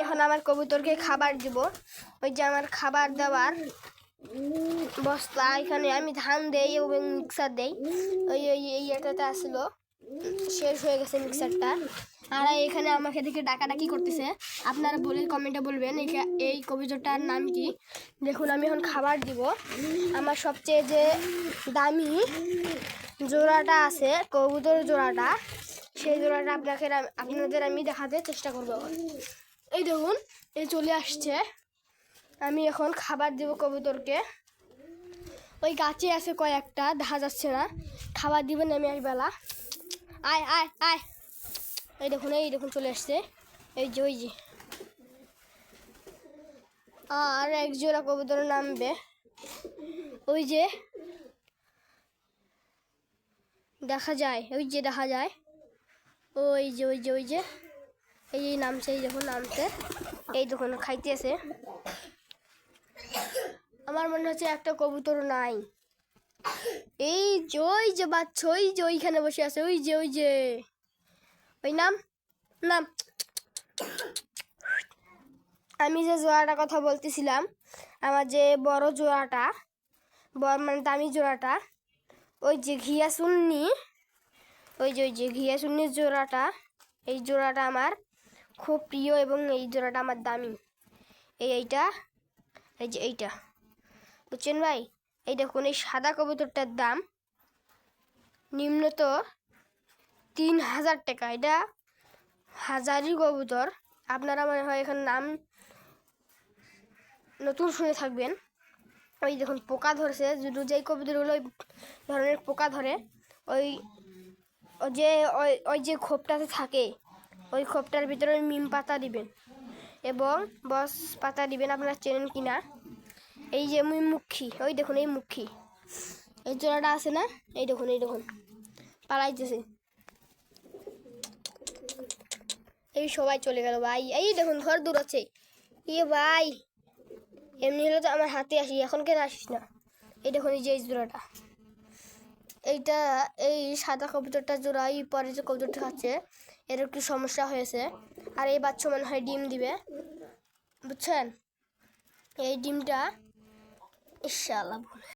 এখন আমার কবুতরকে খাবার দিব। ওই যে আমার খাবার দেওয়ার বস্তা, এখানে আমি ধান দেই এবং মিক্সার দেই। ওই ওই এই এটাতে আসলো, শেষ হয়ে গেছে মিক্সারটা। আর এখানে আমাকে দেখে ডাকাডাকি করতেছে। আপনারা বলে কমেন্টে বলবেন এই কবুতরটার নাম কি। দেখুন আমি এখন খাবার দিব। আমার সবচেয়ে যে দামি জোড়াটা আছে, কবুতর জোড়াটা, সেই জোড়াটা আপনাদের আমি দেখাতে চেষ্টা করবো। এই দেখুন এই চলে আসছে। আমি এখন খাবার দেব কবুতরকে। ওই গাছে আছে কয়েকটা, দেখা যাচ্ছে না। খাবার দিবেন আমি একবেলা। আয় আয় আয়, এই দেখুন চলে আসছে। এই যে ওই যে আর এক জোড়া কবুতর নামবে। ওই যে দেখা যায়, ওই যে দেখা যায়, ওই যে ওই যে ওই যে এই নামছে, এই দেখুন নামতে, এই দেখুন খাইতেছে। আমার মনে হচ্ছে একটা কবুতর নাই। এই যে ওই যে বাচ্চা, ওই যে ওইখানে বসে আছে, ওই যে ওই যে ওই নাম নাম। আমি যে জোড়াটার কথা বলতেছিলাম, আমার যে বড় জোড়াটা, মানে দামি জোড়াটা, ওই যে ঘিয়া সুন্নি, ওই যে ঘিয়া সুন্নির জোড়াটা, এই জোড়াটা আমার খুব প্রিয় এবং এই জোড়াটা আমার দামি। এইটা এই যে এইটা, বুঝছেন ভাই? এই দেখুন এই সাদা কবুতরটার দাম নিম্নত 3000 টাকা। এটা হাজারি কবুতর। আপনারা মনে হয় এখানে নাম নতুন শুনে থাকবেন। ওই দেখুন পোকা ধরছে, যেই কবুতরগুলো ওই ধরনের পোকা ধরে, ওই ওই যে খোপটাতে থাকে, ওই খোপটার ভিতরে নিম পাতা দিবেন এবং বস পাতা দিবেন। আপনারা চেনেন কিনা, এই যে মুখী, ওই দেখুন এই মুখী, এই জোড়াটা আছে না, এই দেখুন পালাইতেছে। এই সবাই চলে গেল ভাই। এই দেখুন ঘর দূর আছে। ইয়ে ভাই, এমনি হলে তো আমার হাতে আসি, এখন কেন আসিস না? এই দেখুন এই যে এই জোড়াটা, এইটা এই সাদা কবুতরটা জোড়া, এই পরে যে কবুতরটা খাচ্ছে এর একটু সমস্যা হয়েছে। আর এই বাচ্চা মনে হয় ডিম দিবে, বুঝছেন? এই ডিমটা ইনশাআল্লাহ